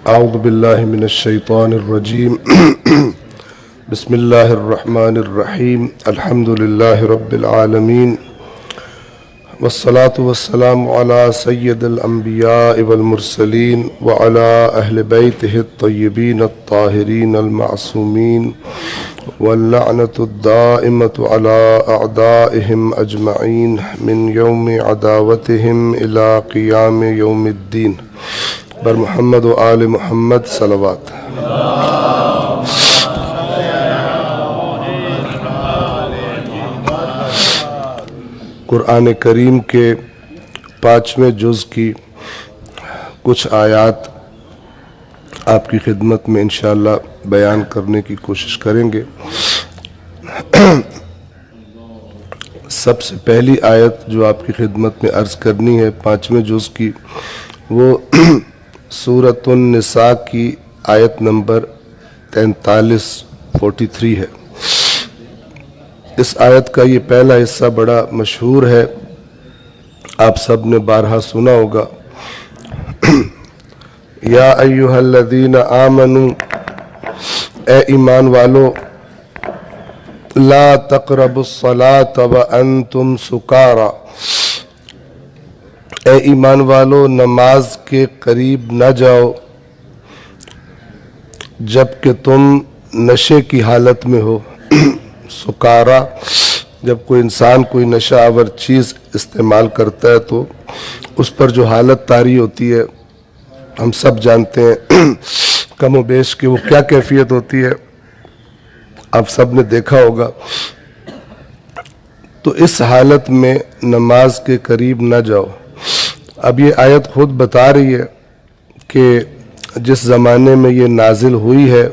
أعوذ بالله من الشيطان الرجيم بسم الله الرحمن الرحيم الحمد لله رب العالمين والصلاة والسلام على سيد الأنبياء والمرسلين وعلى أهل بيته الطيبين الطاهرين المعصومين واللعنة الدائمة على أعدائهم أجمعين من يوم عداوتهم إلى قيام يوم الدين بر محمد و آل محمد صلوات. قرآن کریم کے 5ویں جز کی کچھ آیات آپ کی خدمت میں انشاءاللہ بیان کرنے کی کوشش کریں گے. سب سے پہلی آیت جو آپ کی خدمت میں عرض کرنی ہے 5ویں جز کی، وہ سورۃ النساء کی آیت نمبر 43 ہے. اس آیت کا یہ پہلا حصہ بڑا مشہور ہے، آپ سب نے بارہا سنا ہوگا. یا ایھا الذین آمنوا، اے ایمان والو، لا تقربوا الصلاۃ وانتم سکارى، اے ایمان والو نماز کے قریب نہ جاؤ جب کہ تم نشے کی حالت میں ہو. سکارا، جب کوئی انسان کوئی نشہ آور چیز استعمال کرتا ہے تو اس پر جو حالت طاری ہوتی ہے ہم سب جانتے ہیں کم و بیش کہ وہ کیا کیفیت ہوتی ہے، آپ سب نے دیکھا ہوگا. تو اس حالت میں نماز کے قریب نہ جاؤ. اب یہ آیت خود بتا رہی ہے کہ جس زمانے میں یہ نازل ہوئی ہے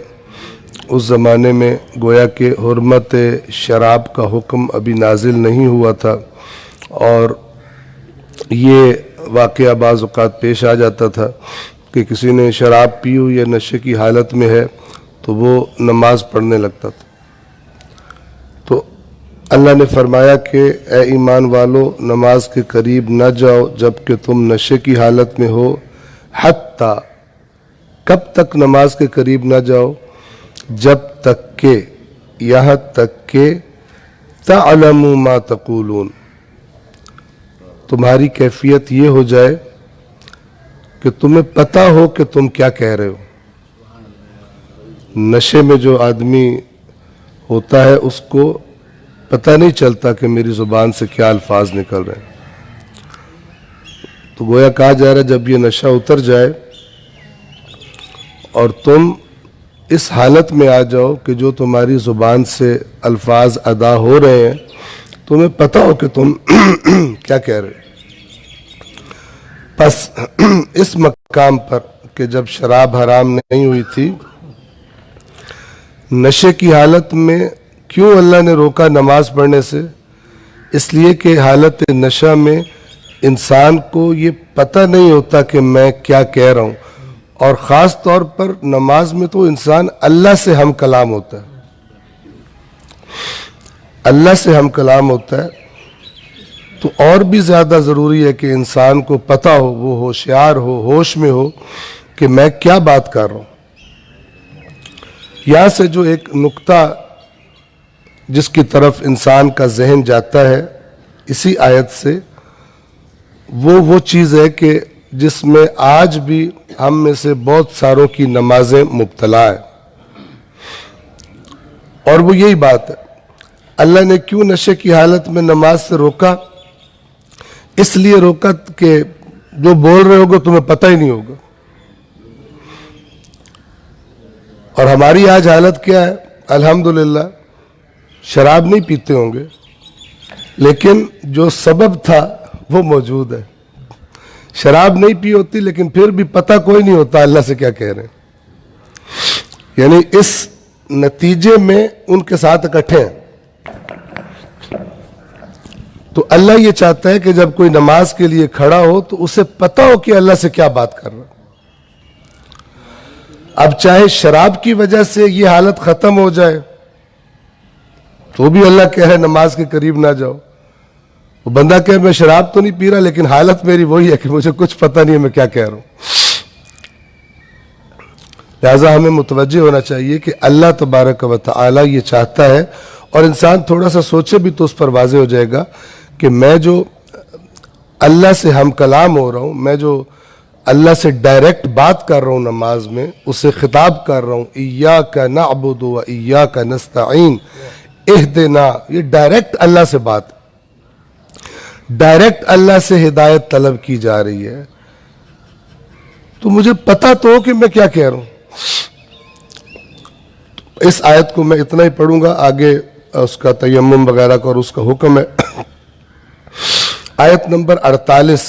اس زمانے میں گویا کہ حرمت شراب کا حکم ابھی نازل نہیں ہوا تھا، اور یہ واقعہ بعض اوقات پیش آ جاتا تھا کہ کسی نے شراب پی ہو یا نشے کی حالت میں ہے تو وہ نماز پڑھنے لگتا تھا. تو اللہ نے فرمایا کہ اے ایمان والو نماز کے قریب نہ جاؤ جب کہ تم نشے کی حالت میں ہو. حتی، کب تک نماز کے قریب نہ جاؤ؟ جب تک کہ، یہاں تک کہ تعلموا ما تقولون، تمہاری کیفیت یہ ہو جائے کہ تمہیں پتہ ہو کہ تم کیا کہہ رہے ہو. نشے میں جو آدمی ہوتا ہے اس کو پتہ نہیں چلتا کہ میری زبان سے کیا الفاظ نکل رہے ہیں. تو گویا کہا جا رہا ہے جب یہ نشہ اتر جائے اور تم اس حالت میں آ جاؤ کہ جو تمہاری زبان سے الفاظ ادا ہو رہے ہیں تمہیں پتہ ہو کہ تم کیا کہہ رہے. پس اس مقام پر کہ جب شراب حرام نہیں ہوئی تھی، نشے کی حالت میں کیوں اللہ نے روکا نماز پڑھنے سے؟ اس لیے کہ حالت نشہ میں انسان کو یہ پتہ نہیں ہوتا کہ میں کیا کہہ رہا ہوں، اور خاص طور پر نماز میں تو انسان اللہ سے ہم کلام ہوتا ہے، اللہ سے ہم کلام ہوتا ہے. تو اور بھی زیادہ ضروری ہے کہ انسان کو پتہ ہو، وہ ہوشیار ہو، ہوش میں ہو کہ میں کیا بات کر رہا ہوں. یہاں سے جو ایک نقطہ جس کی طرف انسان کا ذہن جاتا ہے اسی آیت سے، وہ چیز ہے کہ جس میں آج بھی ہم میں سے بہت ساروں کی نمازیں مبتلا ہیں، اور وہ یہی بات ہے. اللہ نے کیوں نشے کی حالت میں نماز سے روکا؟ اس لیے روکا کہ جو بول رہے ہوگے تمہیں پتہ ہی نہیں ہوگا. اور ہماری آج حالت کیا ہے؟ الحمدللہ شراب نہیں پیتے ہوں گے لیکن جو سبب تھا وہ موجود ہے. شراب نہیں پی ہوتی لیکن پھر بھی پتہ کوئی نہیں ہوتا اللہ سے کیا کہہ رہے ہیں. یعنی اس نتیجے میں ان کے ساتھ اکٹھے ہیں. تو اللہ یہ چاہتا ہے کہ جب کوئی نماز کے لیے کھڑا ہو تو اسے پتہ ہو کہ اللہ سے کیا بات کر رہا. اب چاہے شراب کی وجہ سے یہ حالت ختم ہو جائے تو بھی اللہ کہہ رہے نماز کے قریب نہ جاؤ. وہ بندہ کہے میں شراب تو نہیں پی رہا لیکن حالت میری وہی ہے کہ مجھے کچھ پتہ نہیں ہے میں کیا کہہ رہا ہوں. لہذا ہمیں متوجہ ہونا چاہیے کہ اللہ تبارک و تعالی یہ چاہتا ہے، اور انسان تھوڑا سا سوچے بھی تو اس پر واضح ہو جائے گا کہ میں جو اللہ سے ہم کلام ہو رہا ہوں، میں جو اللہ سے ڈائریکٹ بات کر رہا ہوں نماز میں، اسے خطاب کر رہا ہوں ایاک نعبد و ایاک نستعین اہدنا، یہ ڈائریکٹ اللہ سے بات، ڈائریکٹ اللہ سے ہدایت طلب کی جا رہی ہے، تو مجھے پتا تو ہو کہ میں کیا کہہ رہا ہوں۔ اس آیت کو میں اتنا ہی پڑھوں گا، آگے اس کا تیمم وغیرہ کا اور اس کا حکم ہے۔ آیت نمبر 48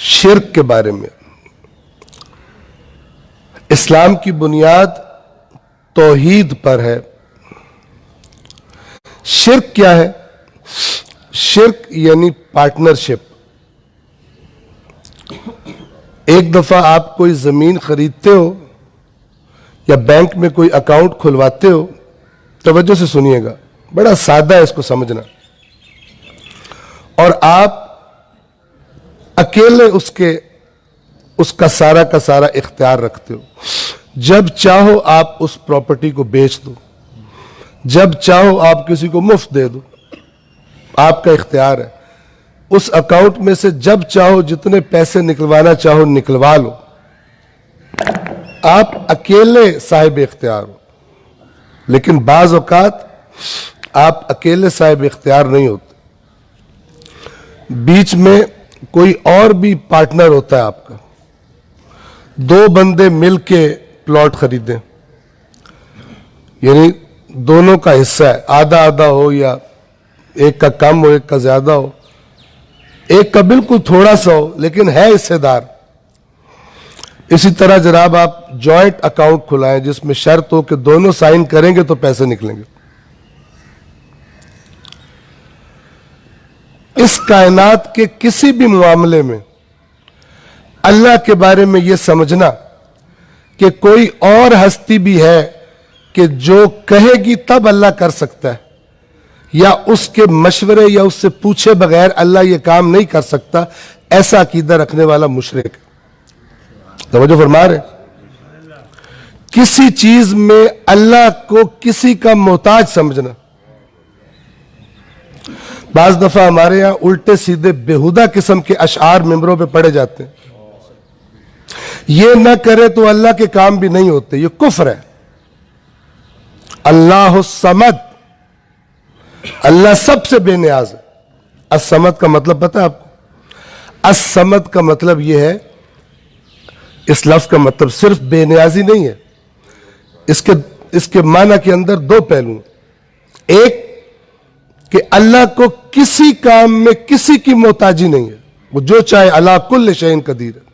شرک کے بارے میں۔ اسلام کی بنیاد توحید پر ہے۔ شرک کیا ہے؟ شرک یعنی پارٹنرشپ۔ ایک دفعہ آپ کوئی زمین خریدتے ہو یا بینک میں کوئی اکاؤنٹ کھلواتے ہو، توجہ سے سنیے گا، بڑا سادہ ہے اس کو سمجھنا، اور آپ اکیلے اس کا سارا اختیار رکھتے ہو۔ جب چاہو آپ اس پراپرٹی کو بیچ دو، جب چاہو آپ کسی کو مفت دے دو، آپ کا اختیار ہے۔ اس اکاؤنٹ میں سے جب چاہو جتنے پیسے نکلوانا چاہو نکلوا لو، آپ اکیلے صاحب اختیار ہو۔ لیکن بعض اوقات آپ اکیلے صاحب اختیار نہیں ہوتے، بیچ میں کوئی اور بھی پارٹنر ہوتا ہے آپ کا۔ دو بندے مل کے پلاٹ خریدیں، یعنی دونوں کا حصہ ہے، آدھا آدھا ہو یا ایک کا کم ہو ایک کا زیادہ ہو، ایک کا بالکل تھوڑا سا ہو لیکن ہے حصے دار۔ اسی طرح جناب آپ جوائنٹ اکاؤنٹ کھلائیں جس میں شرط ہو کہ دونوں سائن کریں گے تو پیسے نکلیں گے۔ اس کائنات کے کسی بھی معاملے میں اللہ کے بارے میں یہ سمجھنا کہ کوئی اور ہستی بھی ہے کہ جو کہے گی تب اللہ کر سکتا ہے، یا اس کے مشورے یا اس سے پوچھے بغیر اللہ یہ کام نہیں کر سکتا، ایسا عقیدہ رکھنے والا مشرک ہے۔ توجہ فرما رہے ہیں؟ کسی چیز میں اللہ کو کسی کا محتاج سمجھنا۔ بعض دفعہ ہمارے ہاں الٹے سیدھے بےہودہ قسم کے اشعار ممبروں پہ پڑے جاتے ہیں، یہ نہ کرے تو اللہ کے کام بھی نہیں ہوتے، یہ کفر ہے۔ اللہ الصمد، اللہ سب سے بے نیاز ہے۔ الصمد کا مطلب پتہ ہے آپ کو؟ الصمد کا مطلب یہ ہے، اس لفظ کا مطلب صرف بے نیازی نہیں ہے، اس کے معنی کے اندر دو پہلو ہیں۔ ایک کہ اللہ کو کسی کام میں کسی کی محتاجی نہیں ہے، وہ جو چاہے علی کل شیء قدیر ہے۔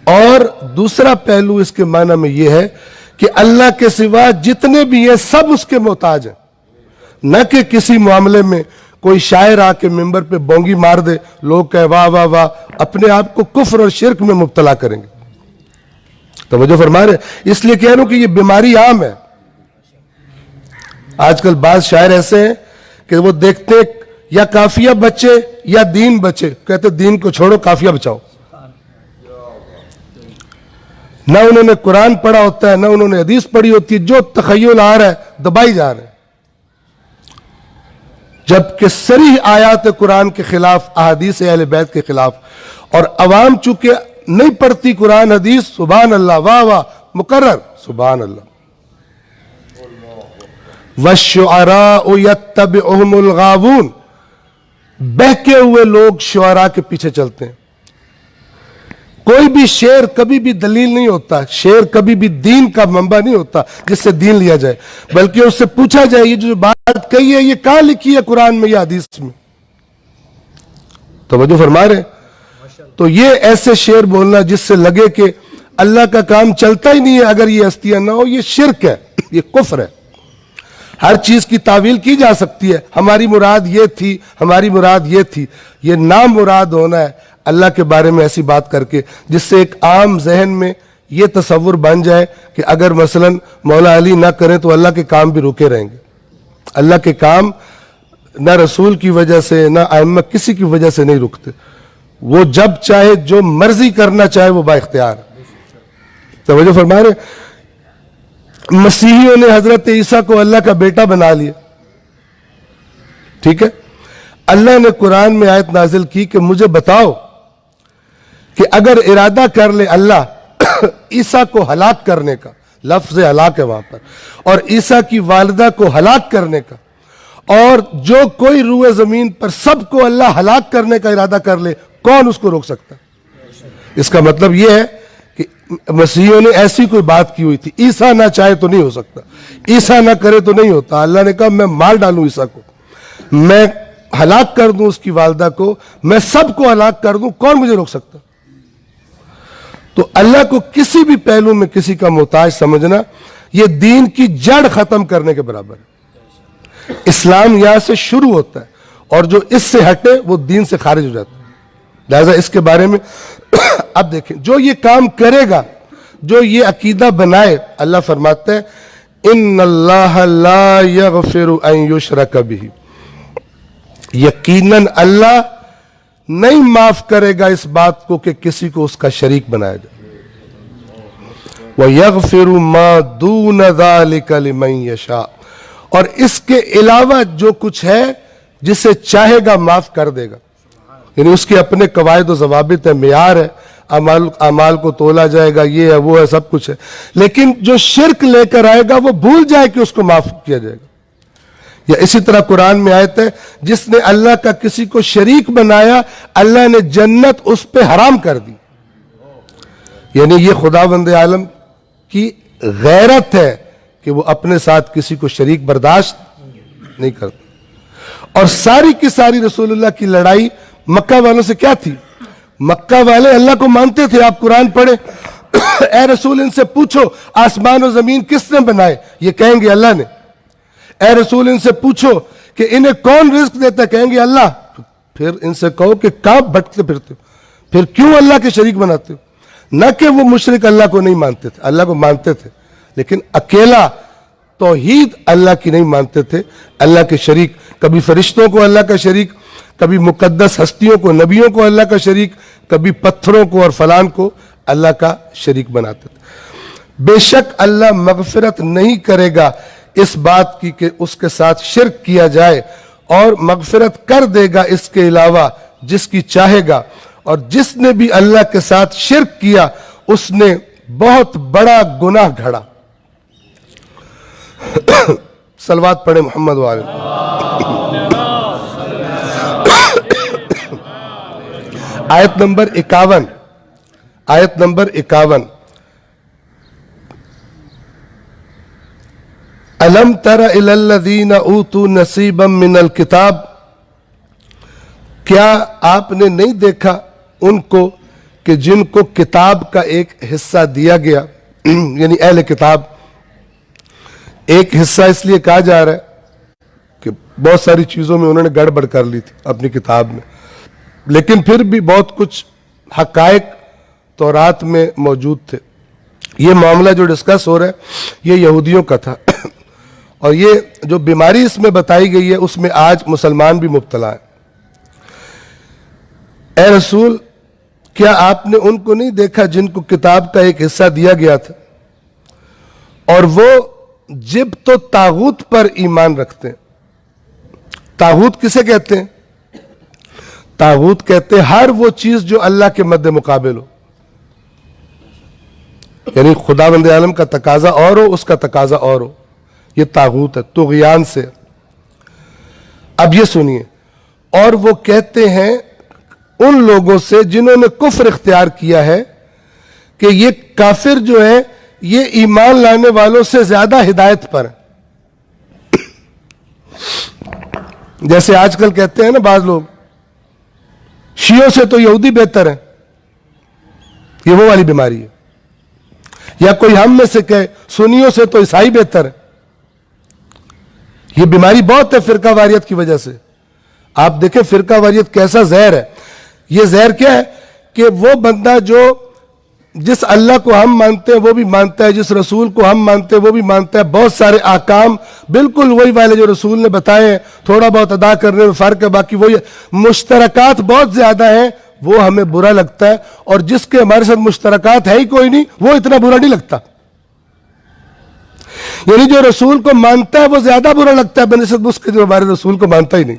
اور دوسرا پہلو اس کے معنی میں یہ ہے کہ اللہ کے سوا جتنے بھی ہیں سب اس کے محتاج ہیں، نہ کہ کسی معاملے میں کوئی شاعر آ کے ممبر پہ بونگی مار دے، لوگ کہے واہ واہ واہ، اپنے آپ کو کفر اور شرک میں مبتلا کریں گے۔ توجہ فرما رہے؟ اس لیے کہہ رہا ہوں کہ یہ بیماری عام ہے۔ آج کل بعض شاعر ایسے ہیں کہ وہ دیکھتے یا قافیہ بچے یا دین بچے، کہتے دین کو چھوڑو قافیہ بچاؤ۔ نہ انہوں نے قرآن پڑھا ہوتا ہے، نہ انہوں نے حدیث پڑھی ہوتی ہے، جو تخیل آ رہا ہے دبائی جا رہے ہیں، جبکہ صریح آیات قرآن کے خلاف، احادیث اہل بیت کے خلاف، اور عوام چونکہ نہیں پڑھتی قرآن حدیث، سبحان اللہ، واہ واہ، مقرر، سبحان اللہ۔ وَالشُّعَرَاءُ يَتَّبِعُهُمُ الْغَاوُونَ، بہکے ہوئے لوگ شعراء کے پیچھے چلتے ہیں۔ کوئی بھی شعر کبھی بھی دلیل نہیں ہوتا، شعر کبھی بھی دین کا منبع نہیں ہوتا جس سے دین لیا جائے، بلکہ اس سے پوچھا جائے یہ جو بات کہی ہے یہ کہاں لکھی ہے قرآن میں یا حدیث میں؟ توجہ فرما رہے ہیں؟ تو یہ ایسے شعر بولنا جس سے لگے کہ اللہ کا کام چلتا ہی نہیں ہے اگر یہ ہستیاں نہ ہو، یہ شرک ہے، یہ کفر ہے۔ ہر چیز کی تعویل کی جا سکتی ہے، ہماری مراد یہ تھی، ہماری مراد یہ تھی، یہ نام مراد ہونا ہے اللہ کے بارے میں ایسی بات کر کے جس سے ایک عام ذہن میں یہ تصور بن جائے کہ اگر مثلا مولا علی نہ کریں تو اللہ کے کام بھی رکے رہیں گے۔ اللہ کے کام نہ رسول کی وجہ سے نہ ائمہ کسی کی وجہ سے نہیں رکتے، وہ جب چاہے جو مرضی کرنا چاہے وہ با اختیار ہے۔ توجہ فرما رہے ہیں؟ مسیحیوں نے حضرت عیسیٰ کو اللہ کا بیٹا بنا لیا، ٹھیک ہے؟ اللہ نے قرآن میں آیت نازل کی کہ مجھے بتاؤ کہ اگر ارادہ کر لے اللہ عیسیٰ کو ہلاک کرنے کا، لفظ ہلاک ہے وہاں پر، اور عیسیٰ کی والدہ کو ہلاک کرنے کا، اور جو کوئی روئے زمین پر سب کو اللہ ہلاک کرنے کا ارادہ کر لے، کون اس کو روک سکتا؟ اس کا مطلب یہ ہے کہ مسیحیوں نے ایسی کوئی بات کی ہوئی تھی، عیسیٰ نہ چاہے تو نہیں ہو سکتا، عیسیٰ نہ کرے تو نہیں ہوتا۔ اللہ نے کہا میں مار ڈالوں عیسیٰ کو، میں ہلاک کر دوں اس کی والدہ کو، میں سب کو ہلاک کر دوں، کون مجھے روک سکتا؟ تو اللہ کو کسی بھی پہلو میں کسی کا محتاج سمجھنا یہ دین کی جڑ ختم کرنے کے برابر ہے۔ اسلام یہاں سے شروع ہوتا ہے اور جو اس سے ہٹے وہ دین سے خارج ہو جاتا ہے۔ لہذا اس کے بارے میں اب دیکھیں، جو یہ کام کرے گا، جو یہ عقیدہ بنائے، اللہ فرماتا ہے ان اللہ لا یغفر ان یشرک بہ، یقیناً اللہ نہیں معاف کرے گا اس بات کو کہ کسی کو اس کا شریک بنایا جائے۔ وَيَغْفِرُ مَا دُونَ ذَلِكَ لِمَن يَشَاءُ، اور اس کے علاوہ جو کچھ ہے جسے چاہے گا معاف کر دے گا، یعنی اس کے اپنے قواعد و ضوابط ہے، معیار ہے، اعمال کو تولا جائے گا، یہ ہے وہ ہے، سب کچھ ہے، لیکن جو شرک لے کر آئے گا وہ بھول جائے کہ اس کو معاف کیا جائے گا۔ یا اسی طرح قرآن میں آیت ہے جس نے اللہ کا کسی کو شریک بنایا اللہ نے جنت اس پہ حرام کر دی، یعنی یہ خداوند عالم کی غیرت ہے کہ وہ اپنے ساتھ کسی کو شریک برداشت نہیں کرتا۔ اور ساری کی ساری رسول اللہ کی لڑائی مکہ والوں سے کیا تھی؟ مکہ والے اللہ کو مانتے تھے، آپ قرآن پڑھیں اے رسول ان سے پوچھو آسمان و زمین کس نے بنائے، یہ کہیں گے اللہ نے۔ اے رسول ان سے پوچھو کہ انہیں کون رزق دیتا ہے، کہیں گے اللہ۔ پھر ان سے کہو کہ کہاں بھٹکتے پھرتے ہو، پھر کیوں اللہ کے شریک بناتے ہو؟ نہ کہ وہ مشرک اللہ کو نہیں مانتے تھے، اللہ کو مانتے تھے، لیکن اکیلا توحید اللہ کی نہیں مانتے تھے، اللہ کے شریک، کبھی فرشتوں کو اللہ کا شریک، کبھی مقدس ہستیوں کو، نبیوں کو اللہ کا شریک، کبھی پتھروں کو اور فلان کو اللہ کا شریک بناتے تھے۔ بے شک اللہ مغفرت نہیں کرے گا اس بات کی کہ اس کے ساتھ شرک کیا جائے، اور مغفرت کر دے گا اس کے علاوہ جس کی چاہے گا، اور جس نے بھی اللہ کے ساتھ شرک کیا اس نے بہت بڑا گناہ گھڑا۔ صلوات پڑھیں محمد والے۔ آیت نمبر 51، آیت نمبر 51، أَلَمْ تَرَ إِلَى الَّذِينَ أُوتُوا نَصِيبًا مِّنَ الْكِتَابِ، کیا آپ نے نہیں دیکھا ان کو کہ جن کو کتاب کا ایک حصہ دیا گیا، یعنی اہل کتاب۔ ایک حصہ اس لیے کہا جا رہا ہے کہ بہت ساری چیزوں میں انہوں نے گڑبڑ کر لی تھی اپنی کتاب میں، لیکن پھر بھی بہت کچھ حقائق تورات میں موجود تھے۔ یہ معاملہ جو ڈسکس ہو رہا ہے یہ یہودیوں کا تھا، اور یہ جو بیماری اس میں بتائی گئی ہے اس میں آج مسلمان بھی مبتلا ہیں۔ اے رسول کیا آپ نے ان کو نہیں دیکھا جن کو کتاب کا ایک حصہ دیا گیا تھا اور وہ جبت و طاغوت پر ایمان رکھتے ہیں؟ طاغوت کسے کہتے ہیں؟ طاغوت کہتے ہیں ہر وہ چیز جو اللہ کے مد مقابل ہو، یعنی خداوند عالم کا تقاضا اور ہو، اس کا تقاضا اور ہو، یہ طاغوت ہے، طغیان سے۔ اب یہ سنیے، اور وہ کہتے ہیں ان لوگوں سے جنہوں نے کفر اختیار کیا ہے کہ یہ کافر جو ہیں یہ ایمان لانے والوں سے زیادہ ہدایت پر ہیں۔ جیسے آج کل کہتے ہیں نا بعض لوگ، شیعوں سے تو یہودی بہتر ہیں، یہ وہ والی بیماری ہے۔ یا کوئی ہم میں سے کہے سنیوں سے تو عیسائی بہتر ہے۔ یہ بیماری بہت ہے فرقہ واریت کی وجہ سے۔ آپ دیکھیں فرقہ واریت کیسا زہر ہے۔ یہ زہر کیا ہے کہ وہ بندہ جو جس اللہ کو ہم مانتے ہیں وہ بھی مانتا ہے، جس رسول کو ہم مانتے ہیں وہ بھی مانتا ہے، بہت سارے احکام بالکل وہی والے جو رسول نے بتائے ہیں، تھوڑا بہت ادا کرنے میں فرق ہے، باقی وہی مشترکات بہت زیادہ ہیں، وہ ہمیں برا لگتا ہے، اور جس کے ہمارے ساتھ مشترکات ہے ہی کوئی نہیں وہ اتنا برا نہیں لگتا. یعنی جو رسول کو مانتا ہے وہ زیادہ برا لگتا ہے بنسبت اس کے جو ہمارے رسول کو مانتا ہی نہیں.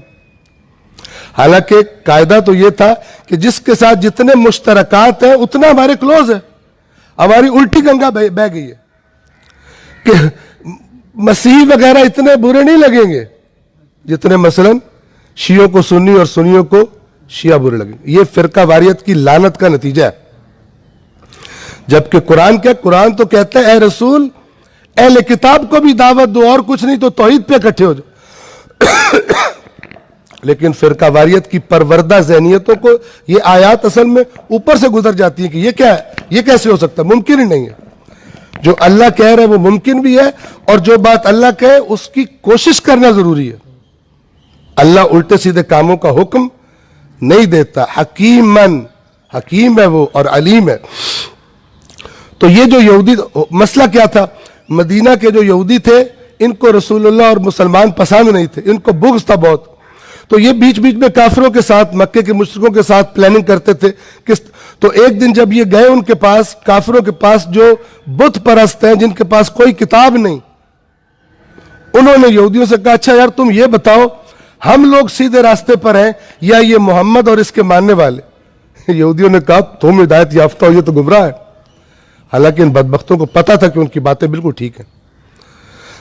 حالانکہ قاعدہ تو یہ تھا کہ جس کے ساتھ جتنے مشترکات ہیں اتنا ہمارے کلوز ہے. ہماری الٹی گنگا بہ گئی ہے کہ مسیح وغیرہ اتنے برے نہیں لگیں گے جتنے مثلا شیعوں کو سنی اور سنیوں کو شیعہ برے لگیں. یہ فرقہ واریت کی لعنت کا نتیجہ ہے. جبکہ قرآن تو کہتا ہے اے رسول اہل کتاب کو بھی دعوت دو، اور کچھ نہیں تو توحید پہ اکٹھے ہو جاؤ. لیکن فرقہ واریت کی پروردہ ذہنیتوں کو یہ آیات اصل میں اوپر سے گزر جاتی ہیں کہ یہ کیا ہے، یہ کیسے ہو سکتا ہے، ممکن ہی نہیں ہے. جو اللہ کہہ رہے وہ ممکن بھی ہے، اور جو بات اللہ کہے اس کی کوشش کرنا ضروری ہے. اللہ الٹے سیدھے کاموں کا حکم نہیں دیتا. حکیم ہے وہ اور علیم ہے. تو یہ جو یہودی مسئلہ کیا تھا، مدینہ کے جو یہودی تھے ان کو رسول اللہ اور مسلمان پسند نہیں تھے، ان کو بغض تھا بہت. تو یہ بیچ بیچ میں کافروں کے ساتھ، مکے کے مشرکوں کے ساتھ پلاننگ کرتے تھے. تو ایک دن جب یہ گئے ان کے پاس، کافروں کے پاس جو بت پرست ہیں جن کے پاس کوئی کتاب نہیں، انہوں نے یہودیوں سے کہا اچھا یار تم یہ بتاؤ ہم لوگ سیدھے راستے پر ہیں یا یہ محمد اور اس کے ماننے والے؟ یہودیوں نے کہا تم ہدایت یافتہ ہو، یہ تو گمراہ ہے. حالانکہ ان بدبختوں کو پتا تھا کہ ان کی باتیں بالکل ٹھیک ہیں.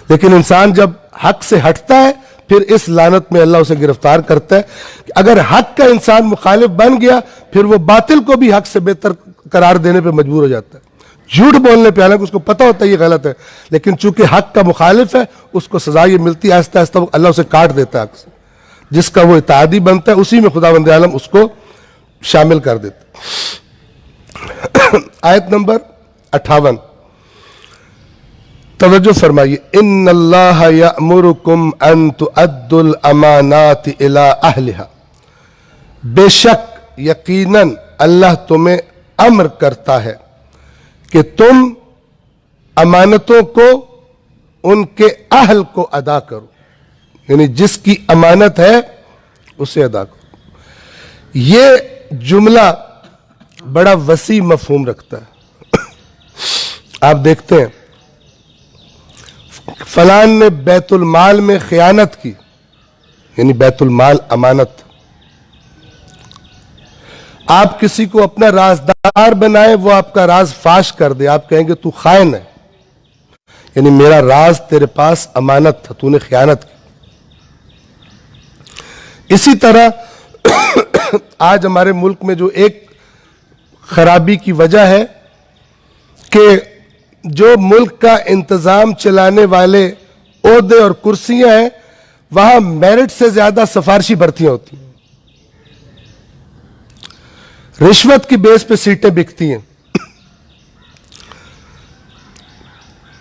لیکن انسان جب حق سے ہٹتا ہے پھر اس لعنت میں اللہ اسے گرفتار کرتا ہے کہ اگر حق کا انسان مخالف بن گیا پھر وہ باطل کو بھی حق سے بہتر قرار دینے پہ مجبور ہو جاتا ہے. جھوٹ بولنے پہ، حالانکہ اس کو پتا ہوتا ہے یہ غلط ہے، لیکن چونکہ حق کا مخالف ہے اس کو سزا یہ ملتی ہے، آہستہ آہستہ اللہ اسے کاٹ دیتا ہے حق سے. جس کا وہ اتحادی بنتا ہے اسی میں خداوند عالم اس کو شامل کر دیتا ہے. آیت نمبر 58 توجہ فرمائیے. ان اللہ یأمرکم ان تؤدوا الامانات الی اہلہا، بے شک یقیناً اللہ تمہیں امر کرتا ہے کہ تم امانتوں کو ان کے اہل کو ادا کرو. یعنی جس کی امانت ہے اسے ادا کرو. یہ جملہ بڑا وسیع مفہوم رکھتا ہے. آپ دیکھتے ہیں فلان نے بیت المال میں خیانت کی، یعنی بیت المال امانت. آپ کسی کو اپنا رازدار بنائیں، وہ آپ کا راز فاش کر دے، آپ کہیں گے تو خائن ہے، یعنی میرا راز تیرے پاس امانت تھا، تو نے خیانت کی. اسی طرح آج ہمارے ملک میں جو ایک خرابی کی وجہ ہے کہ جو ملک کا انتظام چلانے والے عہدے اور کرسیاں ہیں وہاں میرٹ سے زیادہ سفارشی بھرتیاں ہوتی ہیں. رشوت کی بیس پہ سیٹیں بکتی ہیں.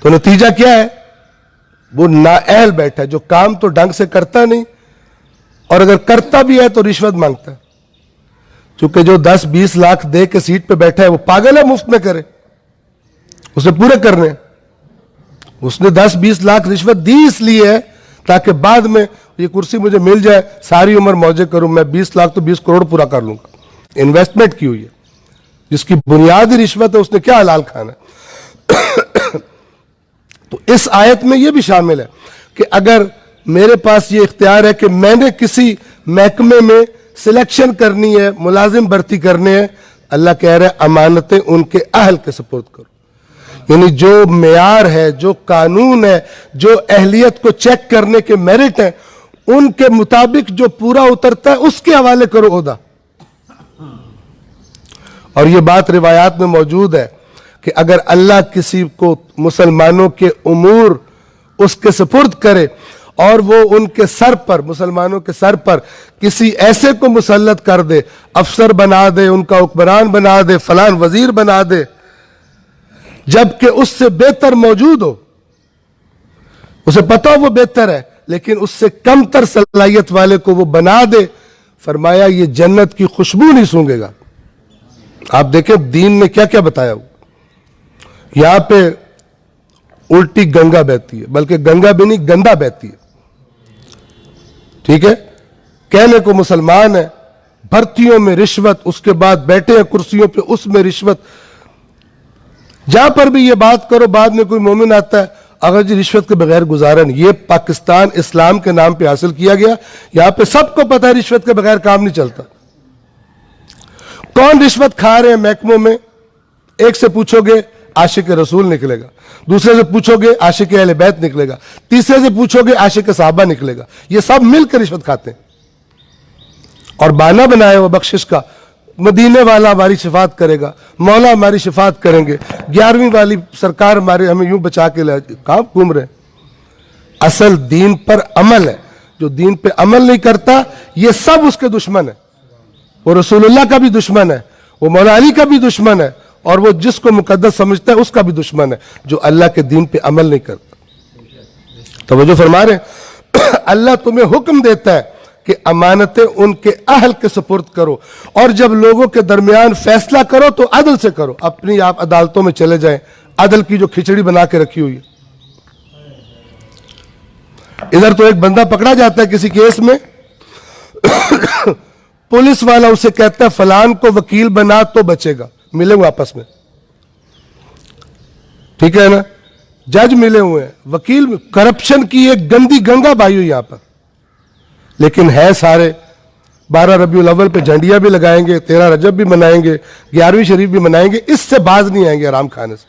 تو نتیجہ کیا ہے؟ وہ نااہل بیٹھا ہے جو کام تو ڈھنگ سے کرتا نہیں، اور اگر کرتا بھی ہے تو رشوت مانگتا ہے. چونکہ جو 10-20 لاکھ دے کے سیٹ پہ بیٹھا ہے وہ پاگل ہے مفت میں کرے، اسے پورے کرنے. اس نے 10-20 لاکھ رشوت دی اس لیے ہے تاکہ بعد میں یہ کرسی مجھے مل جائے، ساری عمر موجے کروں، میں 20 لاکھ تو 20 کروڑ پورا کر لوں گا. انویسٹمنٹ کی ہوئی ہے، جس کی بنیادی رشوت ہے اس نے کیا حلال کھانا ہے. تو اس آیت میں یہ بھی شامل ہے کہ اگر میرے پاس یہ اختیار ہے کہ میں نے کسی محکمے میں سلیکشن کرنی ہے، ملازم بھرتی کرنے ہیں، اللہ کہہ رہے ہیں امانتیں ان کے اہل کے سپرد کرو. یعنی جو معیار ہے، جو قانون ہے، جو اہلیت کو چیک کرنے کے میرٹ ہیں، ان کے مطابق جو پورا اترتا ہے اس کے حوالے کرو عہدہ. اور یہ بات روایات میں موجود ہے کہ اگر اللہ کسی کو مسلمانوں کے امور اس کے سپرد کرے اور وہ ان کے سر پر، مسلمانوں کے سر پر کسی ایسے کو مسلط کر دے، افسر بنا دے، ان کا حکمران بنا دے، فلان وزیر بنا دے، جبکہ اس سے بہتر موجود ہو، اسے پتا ہو وہ بہتر ہے لیکن اس سے کم تر صلاحیت والے کو وہ بنا دے، فرمایا یہ جنت کی خوشبو نہیں سونگے گا. آپ دیکھیں دین نے کیا کیا بتایا ہو. یہاں پہ الٹی گنگا بہتی ہے، بلکہ گنگا بھی نہیں گندا بہتی ہے. ٹھیک ہے، کہنے کو مسلمان ہے بھرتیوں میں رشوت, اس کے بعد بیٹھے ہیں کرسیوں پہ اس میں رشوت. جہاں پر بھی یہ بات کرو بعد میں کوئی مومن آتا ہے, اگر جی رشوت کے بغیر گزارا نہیں. یہ پاکستان اسلام کے نام پہ حاصل کیا گیا, یہاں پہ سب کو پتہ ہے رشوت کے بغیر کام نہیں چلتا. کون رشوت کھا رہے ہیں محکموں میں؟ ایک سے پوچھو گے عاشق رسول نکلے گا, دوسرے سے پوچھو گے عاشق اہل بیت نکلے گا, تیسرے سے پوچھو گے عاشق صحابہ نکلے گا. یہ سب مل کے رشوت کھاتے ہیں اور بہانہ بنایا ہوا بخشش کا. مدینے والا ہماری شفاعت کرے گا, مولا ہماری شفاعت کریں گے, 11ویں والی سرکار ہمارے ہمیں یوں بچا کے لے. کہاں گھوم رہے ہیں؟ اصل دین پر عمل ہے. جو دین پہ عمل نہیں کرتا یہ سب اس کے دشمن ہے. وہ رسول اللہ کا بھی دشمن ہے, وہ مولا علی کا بھی دشمن ہے, اور وہ جس کو مقدس سمجھتا ہے اس کا بھی دشمن ہے جو اللہ کے دین پہ عمل نہیں کرتا. توجہ فرما رہے ہیں, اللہ تمہیں حکم دیتا ہے کہ امانتیں ان کے اہل کے سپرد کرو, اور جب لوگوں کے درمیان فیصلہ کرو تو عدل سے کرو. اپنی آپ عدالتوں میں چلے جائیں, عدل کی جو کھچڑی بنا کے رکھی ہوئی ہے. ادھر تو ایک بندہ پکڑا جاتا ہے کسی کیس میں, پولیس والا اسے کہتا ہے فلان کو وکیل بنا تو بچے گا. ملے ہوئے آپس میں, ٹھیک ہے نا, جج ملے ہوئے ہیں, وکیل. کرپشن کی ایک گندی گنگا بائی ہوئی یہاں پر, لیکن ہے سارے 12 ربیع الاول پہ جھنڈیاں بھی لگائیں گے, 13 رجب بھی منائیں گے, 11ویں شریف بھی منائیں گے, اس سے باز نہیں آئیں گے آرام کھانے سے.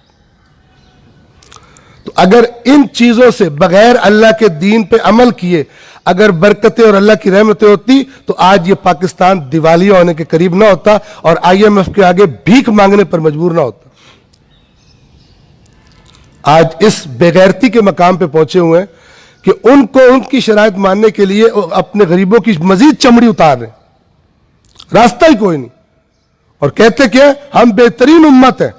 تو اگر ان چیزوں سے بغیر اللہ کے دین پہ عمل کیے اگر برکتیں اور اللہ کی رحمتیں ہوتی تو آج یہ پاکستان دیوالیہ ہونے کے قریب نہ ہوتا اور IMF کے آگے بھیک مانگنے پر مجبور نہ ہوتا. آج اس بے غیرتی کے مقام پہ پہنچے ہوئے ہیں کہ ان کو ان کی شرائط ماننے کے لیے اپنے غریبوں کی مزید چمڑی اتار رہے ہیں, راستہ ہی کوئی نہیں. اور کہتے کہ ہم بہترین امت ہیں,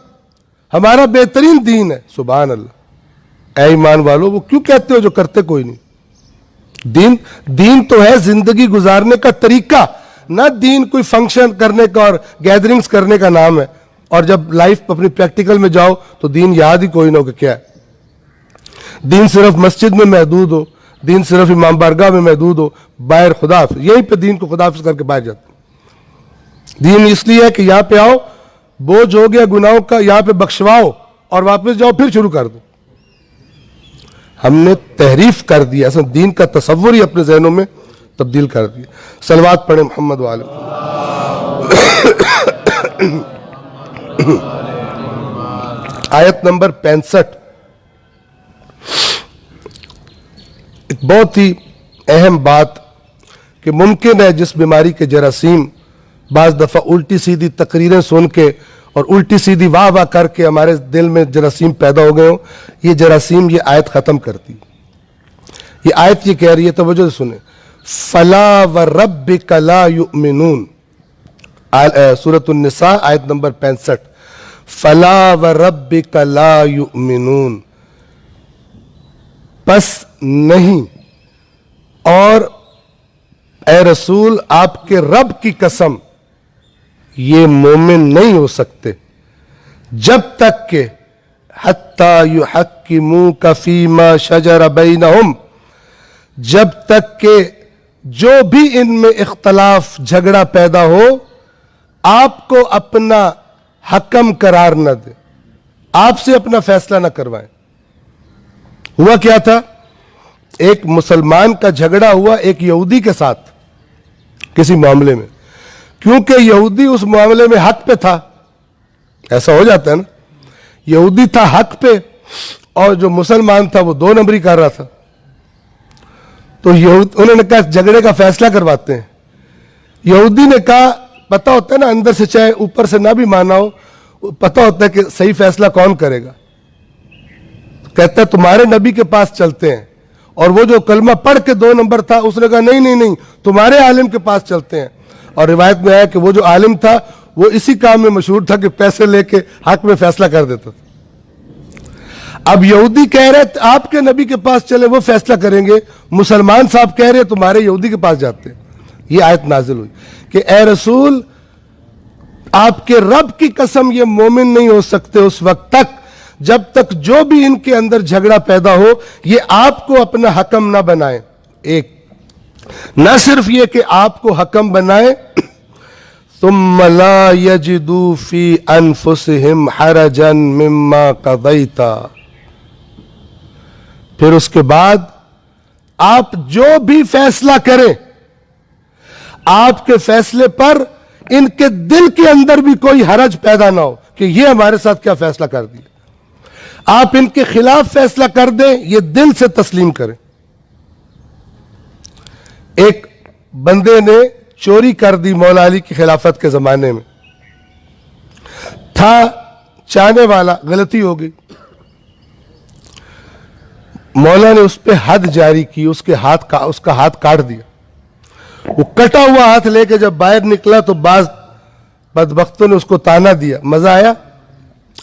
ہمارا بہترین دین ہے. سبحان اللہ. اے ایمان والو, وہ کیوں کہتے ہو جو کرتے کوئی نہیں؟ دین تو ہے زندگی گزارنے کا طریقہ, نہ دین کوئی فنکشن کرنے کا اور گیدرنگز کرنے کا نام ہے. اور جب لائف اپنی پریکٹیکل میں جاؤ تو دین یاد ہی کوئی نہ ہو کہ کیا ہے. دین صرف مسجد میں محدود ہو, دین صرف امام بارگاہ میں محدود ہو, باہر خدا یہیں پہ دین کو خدا حافظ کر کے باہر جاتے. دین اس لیے ہے کہ یہاں پہ آؤ, بوجھ ہو گیا گناہوں کا, یہاں پہ بخشواؤ اور واپس جاؤ پھر شروع کر دو. ہم نے تحریف کر دیا, اصلا دین کا تصور ہی اپنے ذہنوں میں تبدیل کر دیا. صلوات پڑھیں محمد وآلہ. آیت نمبر 65, ایک بہت ہی اہم بات کہ ممکن ہے جس بیماری کے جراثیم بعض دفعہ الٹی سیدھی تقریریں سن کے اور الٹی سیدھی واہ واہ کر کے ہمارے دل میں جراثیم پیدا ہو گئے ہوں, یہ جراثیم یہ آیت ختم کرتی. یہ آیت یہ کہہ رہی ہے, توجہ سے سنیں, فَلَا وَرَبِّكَ لَا يُؤْمِنُونَ, سورۃ النساء آیت نمبر 65. فَلَا وَرَبِّكَ لَا يُؤْمِنُونَ, پس نہیں, اور اے رسول آپ کے رب کی قسم یہ مومن نہیں ہو سکتے جب تک کہ حَتَّى يُحَكِّمُوكَ فِي مَا شَجَرَ بَيْنَهُمْ, جب تک کہ جو بھی ان میں اختلاف جھگڑا پیدا ہو آپ کو اپنا حکم قرار نہ دے, آپ سے اپنا فیصلہ نہ کروائیں. ہوا کیا تھا, ایک مسلمان کا جھگڑا ہوا ایک یہودی کے ساتھ کسی معاملے میں, کیونکہ یہودی اس معاملے میں حق پہ تھا. ایسا ہو جاتا ہے نا, یہودی تھا حق پہ اور جو مسلمان تھا وہ 2 نمبری کر رہا تھا. تو انہوں نے کہا جھگڑے کا فیصلہ کرواتے ہیں. یہودی نے کہا پتا ہوتا ہے نا, اندر سے چاہے اوپر سے نہ بھی مانا ہو, پتا ہوتا ہے کہ صحیح فیصلہ کون کرے گا. کہتا ہے تمہارے نبی کے پاس چلتے ہیں, اور وہ جو کلمہ پڑھ کے 2 نمبر تھا اس نے کہا نہیں تمہارے عالم کے پاس چلتے ہیں. اور روایت میں آیا کہ وہ جو عالم تھا وہ اسی کام میں مشہور تھا کہ پیسے لے کے حق میں فیصلہ کر دیتا تھا. اب یہودی کہہ رہے آپ کے نبی کے پاس چلے وہ فیصلہ کریں گے, مسلمان صاحب کہہ رہے تمہارے یہودی کے پاس جاتے ہیں. یہ آیت نازل ہوئی کہ اے رسول آپ کے رب کی قسم یہ مومن نہیں ہو سکتے اس وقت تک جب تک جو بھی ان کے اندر جھگڑا پیدا ہو یہ آپ کو اپنا حکم نہ بنائیں. ایک نہ صرف یہ کہ آپ کو حکم بنائیں ثم لا يجدوا في انفسهم حرجا مما قضيت، پھر اس کے بعد آپ جو بھی فیصلہ کریں آپ کے فیصلے پر ان کے دل کے اندر بھی کوئی حرج پیدا نہ ہو کہ یہ ہمارے ساتھ کیا فیصلہ کر دیا، آپ ان کے خلاف فیصلہ کر دیں، یہ دل سے تسلیم کریں۔ ایک بندے نے چوری کر دی مولا علی کی خلافت کے زمانے میں، تھا چاہنے والا، غلطی ہو گئی، مولا نے اس پہ حد جاری کی، اس کا ہاتھ کاٹ دیا۔ وہ کٹا ہوا ہاتھ لے کے جب باہر نکلا تو بعض بدبختوں نے اس کو تانا دیا، مزہ آیا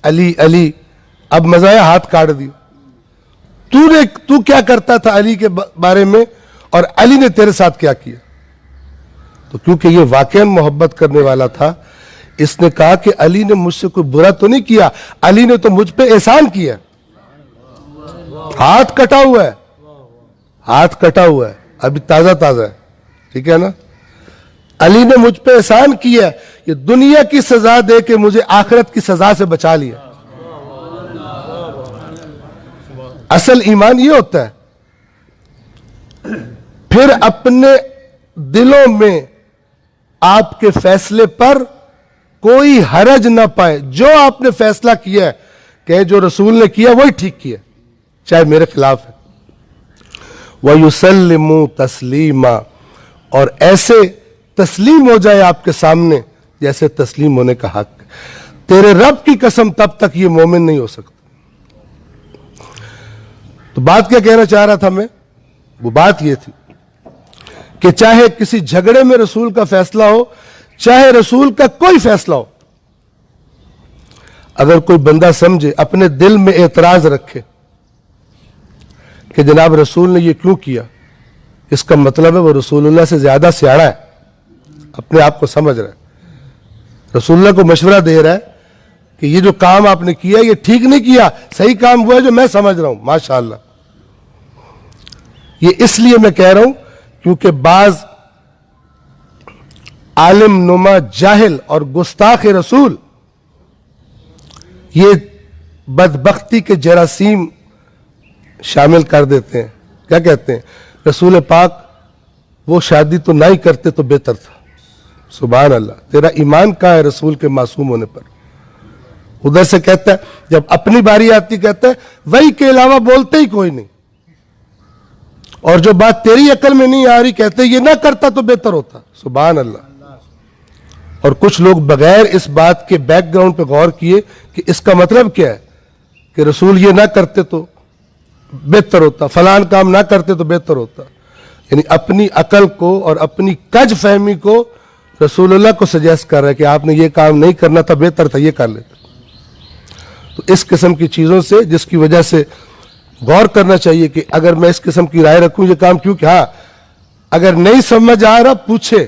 علی علی، اب مزہ آیا ہاتھ کاٹ دیا، تو کیا کرتا تھا علی کے بارے میں اور علی نے تیرے ساتھ کیا کیا؟ تو کیونکہ یہ واقعاً محبت کرنے والا تھا، اس نے کہا کہ علی نے مجھ سے کوئی برا تو نہیں کیا، علی نے تو مجھ پہ احسان کیا، ہاتھ کٹا ہوا ہے، ہاتھ کٹا ہوا ہے، ابھی تازہ تازہ ہے، ٹھیک ہے نا، علی نے مجھ پہ احسان کیا، یہ دنیا کی سزا دے کے مجھے آخرت کی سزا سے بچا لیا۔ اصل ایمان یہ ہوتا ہے۔ پھر اپنے دلوں میں آپ کے فیصلے پر کوئی حرج نہ پائے، جو آپ نے فیصلہ کیا ہے کہ جو رسول نے کیا وہی ٹھیک کیا، چاہے میرے خلاف ہے۔ وَيُسَلِّمُوا تَسْلِيمًا، اور ایسے تسلیم ہو جائے آپ کے سامنے جیسے تسلیم ہونے کا حق۔ تیرے رب کی قسم تب تک یہ مومن نہیں ہو سکتا۔ تو بات کیا کہنا چاہ رہا تھا میں؟ وہ بات یہ تھی کہ چاہے کسی جھگڑے میں رسول کا فیصلہ ہو، چاہے رسول کا کوئی فیصلہ ہو، اگر کوئی بندہ سمجھے، اپنے دل میں اعتراض رکھے کہ جناب رسول نے یہ کیوں کیا، اس کا مطلب ہے وہ رسول اللہ سے زیادہ سیاڑا ہے، اپنے آپ کو سمجھ رہا ہے، رسول اللہ کو مشورہ دے رہا ہے کہ یہ جو کام آپ نے کیا یہ ٹھیک نہیں کیا، صحیح کام ہوا ہے جو میں سمجھ رہا ہوں۔ ماشاءاللہ، یہ اس لیے میں کہہ رہا ہوں کیونکہ بعض عالم نما جاہل اور گستاخ رسول یہ بدبختی کے جراثیم شامل کر دیتے ہیں۔ کیا کہتے ہیں؟ رسول پاک وہ شادی تو نہ ہی کرتے تو بہتر تھا۔ سبحان اللہ، تیرا ایمان کہاں ہے رسول کے معصوم ہونے پر؟ ادھر سے کہتا ہے، جب اپنی باری آتی کہتا ہے وہی کے علاوہ بولتے ہی کوئی نہیں، اور جو بات تیری عقل میں نہیں آ رہی کہتے یہ نہ کرتا تو بہتر ہوتا۔ سبحان اللہ۔ اور کچھ لوگ بغیر اس بات کے بیک گراؤنڈ پہ غور کیے کہ اس کا مطلب کیا ہے کہ رسول یہ نہ کرتے تو بہتر ہوتا، فلان کام نہ کرتے تو بہتر ہوتا، یعنی اپنی عقل کو اور اپنی کج فہمی کو رسول اللہ کو سجیسٹ کر رہا ہے کہ آپ نے یہ کام نہیں کرنا تھا، بہتر تھا یہ کر لیتے۔ تو اس قسم کی چیزوں سے جس کی وجہ سے غور کرنا چاہیے کہ اگر میں اس قسم کی رائے رکھوں یہ کام کیوں کیا، اگر نہیں سمجھ آ رہا پوچھے،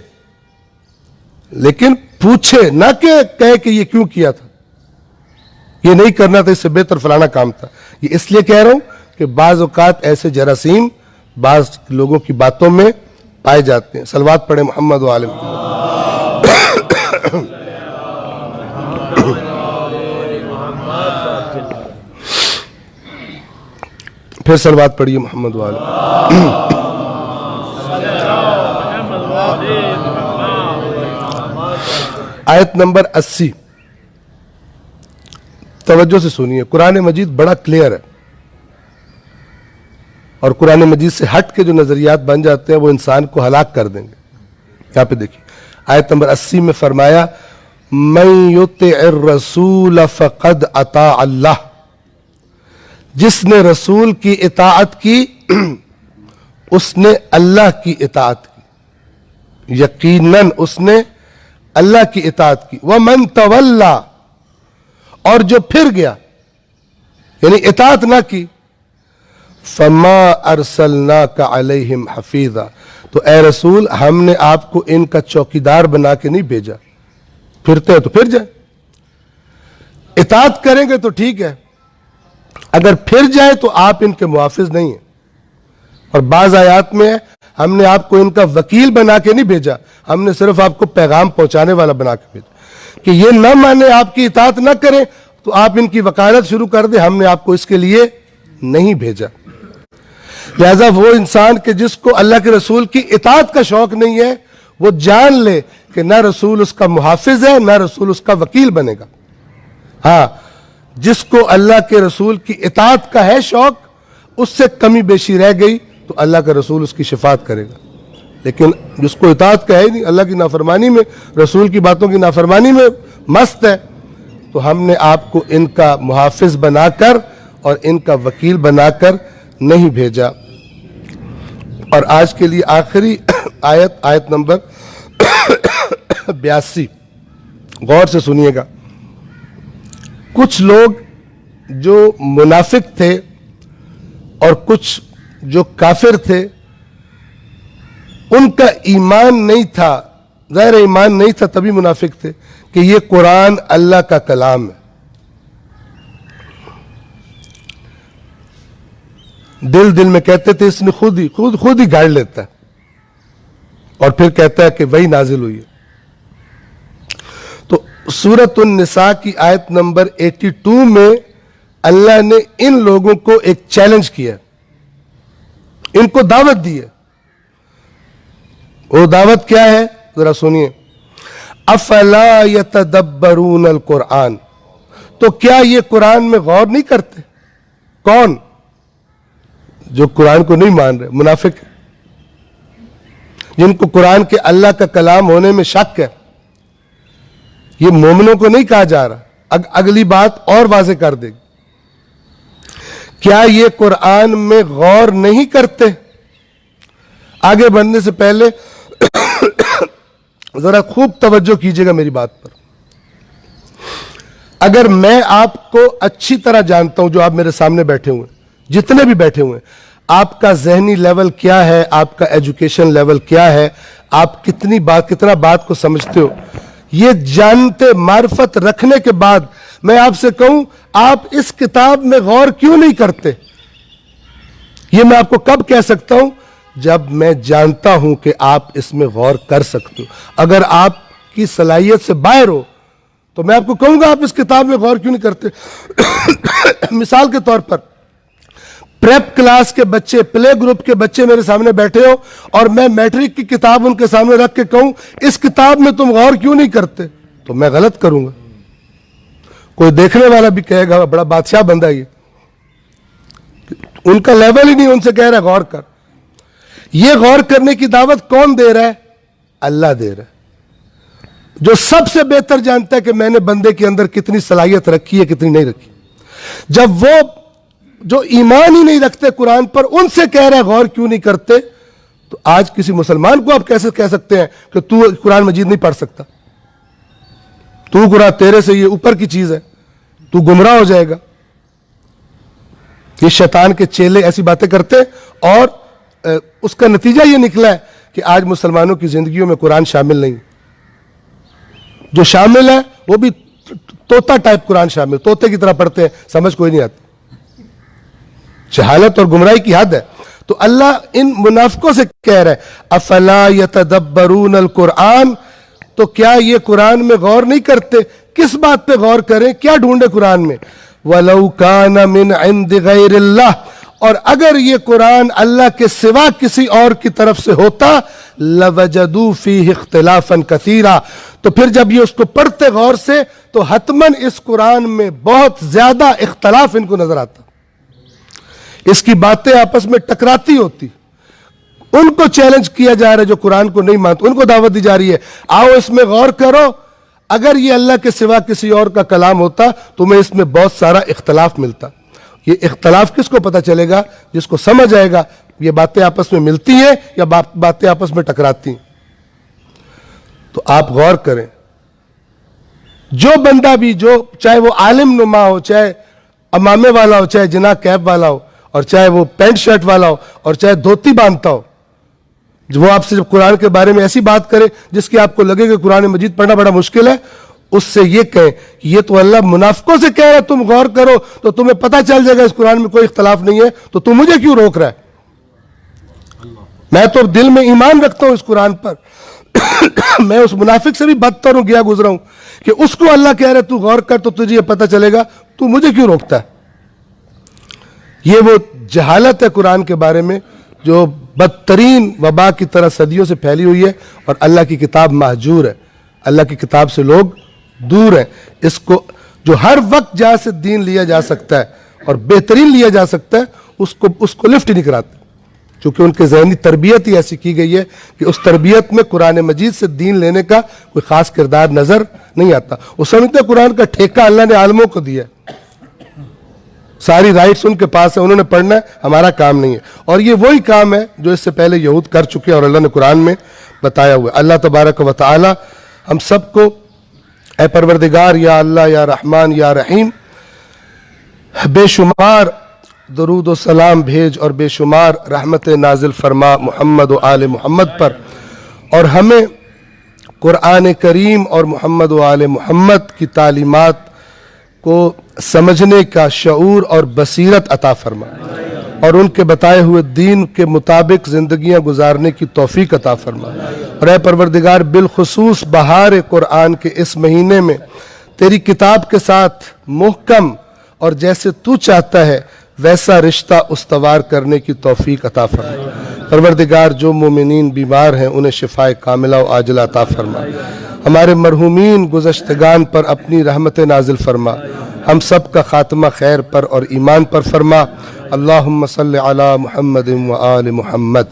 لیکن پوچھے نہ کہ کہے کہ یہ کیوں کیا تھا، یہ نہیں کرنا تھا، اس سے بہتر فلانا کام تھا۔ یہ اس لیے کہہ رہا ہوں کہ بعض اوقات ایسے جراثیم بعض لوگوں کی باتوں میں پائے جاتے ہیں۔ صلوات پڑھیں محمد و آل محمد۔ پھر صلوات پڑھیے محمد و آل محمد۔ آیت نمبر 80، توجہ سے سنیے۔ قرآن مجید بڑا کلیئر ہے، اور قرآن مجید سے ہٹ کے جو نظریات بن جاتے ہیں وہ انسان کو ہلاک کر دیں گے۔ یہاں پہ دیکھیے آیت نمبر 80 میں فرمایا من یطع الرسول فقد اطاع اللہ، جس نے رسول کی اطاعت کی اس نے اللہ کی اطاعت کی، یقیناً اس نے اللہ کی اطاعت کی۔ ومن تولا، اور جو پھر گیا یعنی اطاعت نہ کی، فما ارسلناک علیہم حفیظا، تو اے رسول ہم نے آپ کو ان کا چوکیدار بنا کے نہیں بھیجا، پھرتے ہیں تو پھر جائیں، اطاعت کریں گے تو ٹھیک ہے، اگر پھر جائیں تو آپ ان کے محافظ نہیں ہیں۔ اور بعض آیات میں ہم نے آپ کو ان کا وکیل بنا کے نہیں بھیجا, ہم نے صرف آپ کو پیغام پہنچانے والا بنا کے بھیجا کہ یہ نہ مانے, آپ کی اطاعت نہ کریں تو آپ ان کی وکالت شروع کر دیں, ہم نے آپ کو اس کے لیے نہیں بھیجا. لہذا وہ انسان کہ جس کو اللہ کے رسول کی اطاعت کا شوق نہیں ہے, وہ جان لے کہ نہ رسول اس کا محافظ ہے نہ رسول اس کا وکیل بنے گا. ہاں, جس کو اللہ کے رسول کی اطاعت کا ہے شوق, اس سے کمی بیشی رہ گئی تو اللہ کا رسول اس کی شفاعت کرے گا. لیکن جس کو اطاعت کا ہے نہیں, اللہ کی نافرمانی میں, رسول کی باتوں کی نافرمانی میں مست ہے, تو ہم نے آپ کو ان کا محافظ بنا کر اور ان کا وکیل بنا کر نہیں بھیجا. اور آج کے لیے آخری آیت, آیت نمبر 82, غور سے سنیے گا. کچھ لوگ جو منافق تھے اور کچھ جو کافر تھے, ان کا ایمان نہیں تھا, ظاہر ایمان نہیں تھا تبھی منافق تھے, کہ یہ قرآن اللہ کا کلام ہے. دل میں کہتے تھے اس نے خود ہی گاڑ لیتا ہے, اور پھر کہتا ہے کہ وہی نازل ہوئی ہے. تو سورۃ النساء کی آیت نمبر 82 میں اللہ نے ان لوگوں کو ایک چیلنج کیا, ان کو دعوت دی ہے. وہ دعوت کیا ہے ذرا سنیے. افلا یتدبرون القرآن, تو کیا یہ قرآن میں غور نہیں کرتے؟ کون؟ جو قرآن کو نہیں مان رہے, منافق, جن کو قرآن کے اللہ کا کلام ہونے میں شک ہے. یہ مومنوں کو نہیں کہا جا رہا, اگلی بات اور واضح کر دے گی. کیا یہ قرآن میں غور نہیں کرتے؟ آگے بڑھنے سے پہلے ذرا خوب توجہ کیجئے گا میری بات پر. اگر میں آپ کو اچھی طرح جانتا ہوں, جو آپ میرے سامنے بیٹھے ہوئے, جتنے بھی بیٹھے ہوئے, آپ کا ذہنی لیول کیا ہے, آپ کا ایجوکیشن لیول کیا ہے, آپ کتنا بات کو سمجھتے ہو, یہ جانتے معرفت رکھنے کے بعد میں آپ سے کہوں آپ اس کتاب میں غور کیوں نہیں کرتے؟ یہ میں آپ کو کب کہہ سکتا ہوں؟ جب میں جانتا ہوں کہ آپ اس میں غور کر سکتے ہو. اگر آپ کی صلاحیت سے باہر ہو تو میں آپ کو کہوں گا آپ اس کتاب میں غور کیوں نہیں کرتے. مثال کے طور پر پریپ کلاس کے بچے, پلے گروپ کے بچے میرے سامنے بیٹھے ہو, اور میں میٹرک کی کتاب ان کے سامنے رکھ کے کہوں اس کتاب میں تم غور کیوں نہیں کرتے, تو میں غلط کروں گا. کوئی دیکھنے والا بھی کہے گا بڑا بادشاہ بندہ ہے یہ, ان کا لیول ہی نہیں, ان سے کہہ رہا ہے غور کر. یہ غور کرنے کی دعوت کون دے رہا ہے؟ اللہ دے رہا ہے, جو سب سے بہتر جانتا ہے کہ میں نے بندے کے اندر کتنی صلاحیت رکھی ہے کتنی نہیں رکھی. جب وہ جو ایمان ہی نہیں رکھتے قرآن پر, ان سے کہہ رہا ہے غور کیوں نہیں کرتے, تو آج کسی مسلمان کو آپ کیسے کہہ سکتے ہیں کہ تو قرآن مجید نہیں پڑھ سکتا, تو قرآن تیرے سے یہ اوپر کی چیز ہے, تو گمراہ ہو جائے گا. یہ شیطان کے چیلے ایسی باتیں کرتے, اور اس کا نتیجہ یہ نکلا ہے کہ آج مسلمانوں کی زندگیوں میں قرآن شامل نہیں. جو شامل ہے وہ بھی طوطا ٹائپ قرآن شامل, طوطے کی طرح پڑھتے ہیں, سمجھ کوئی نہیں آتی. جہالت اور گمراہی کی حد ہے. تو اللہ ان منافقوں سے کہہ رہا ہے افلا یتدبرون القرآن, تو کیا یہ قرآن میں غور نہیں کرتے؟ کس بات پہ غور کریں, کیا ڈھونڈے قرآن میں؟ وَلَوْ كَانَ مِنْ عِنْدِ غَيْرِ اللَّهِ, اور اگر یہ قرآن اللہ کے سوا کسی اور کی طرف سے ہوتا لَوَجَدُوا فِيهِ اخْتِلَافًا كَثِيرًا, تو پھر جب یہ اس کو پڑھتے غور سے تو حتماً اس قرآن میں بہت زیادہ اختلاف ان کو نظر آتا, اس کی باتیں آپس میں ٹکراتی ہوتی. ان کو چیلنج کیا جا رہا ہے جو قرآن کو نہیں مانتے, ان کو دعوت دی جا رہی ہے آؤ اس میں غور کرو. اگر یہ اللہ کے سوا کسی اور کا کلام ہوتا تمہیں اس میں بہت سارا اختلاف ملتا. یہ اختلاف کس کو پتہ چلے گا؟ جس کو سمجھ آئے گا یہ باتیں آپس میں ملتی ہیں یا باتیں آپس میں ٹکراتی ہیں. تو آپ غور کریں, جو بندہ بھی, جو چاہے وہ عالم نما ہو, چاہے امامے والا ہو, چاہے جناح کیپ والا ہو, اور چاہے وہ پینٹ شرٹ والا ہو, اور چاہے دھوتی باندھتا ہو, وہ آپ سے جب قرآن کے بارے میں ایسی بات کرے جس کی آپ کو لگے کہ قرآن مجید پڑھنا بڑا مشکل ہے, اس سے یہ کہیں کہ یہ تو اللہ منافقوں سے کہہ رہا ہے تم غور کرو, تو تمہیں پتہ چل جائے گا اس قرآن میں کوئی اختلاف نہیں ہے, تو تم مجھے کیوں روک رہا ہے؟ میں تو دل میں ایمان رکھتا ہوں اس قرآن پر میں اس منافق سے بھی بدتر ہوں گیا گزرا ہوں کہ اس کو اللہ کہہ رہے تو غور کر تو تجھے یہ پتہ چلے گا، تو مجھے کیوں روکتا ہے؟ یہ وہ جہالت ہے قرآن کے بارے میں جو بدترین وبا کی طرح صدیوں سے پھیلی ہوئی ہے، اور اللہ کی کتاب مہجور ہے، اللہ کی کتاب سے لوگ دور ہیں۔ اس کو جو ہر وقت جہاں سے دین لیا جا سکتا ہے اور بہترین لیا جا سکتا ہے اس کو لفٹ ہی نہیں کراتے، چونکہ ان کے ذہنی تربیت ہی ایسی کی گئی ہے کہ اس تربیت میں قرآن مجید سے دین لینے کا کوئی خاص کردار نظر نہیں آتا۔ وہ سمجھتے ہیں قرآن کا ٹھیکہ اللہ نے عالموں کو دیا ہے، ساری رائٹس ان کے پاس ہیں، انہوں نے پڑھنا ہے، ہمارا کام نہیں ہے۔ اور یہ وہی کام ہے جو اس سے پہلے یہود کر چکے اور اللہ نے قرآن میں بتایا ہوا ہے۔ اللہ تبارک و تعالی ہم سب کو اے پروردگار یا اللہ یا رحمان یا رحیم بے شمار درود و سلام بھیج اور بے شمار رحمت نازل فرما محمد و آل محمد پر، اور ہمیں قرآن کریم اور محمد و آل محمد کی تعلیمات کو سمجھنے کا شعور اور بصیرت عطا فرما، اور ان کے بتائے ہوئے دین کے مطابق زندگیاں گزارنے کی توفیق عطا فرما۔ اور اے پروردگار بالخصوص بہار قرآن کے اس مہینے میں تیری کتاب کے ساتھ محکم اور جیسے تو چاہتا ہے ویسا رشتہ استوار کرنے کی توفیق عطا فرما۔ پروردگار جو مومنین بیمار ہیں انہیں شفائے کاملہ و عاجلہ عطا فرما، ہمارے مرحومین گزشتگان پر اپنی رحمت نازل فرما، ہم سب کا خاتمہ خیر پر اور ایمان پر فرما۔ اللہم صلی علی محمد و آل محمد۔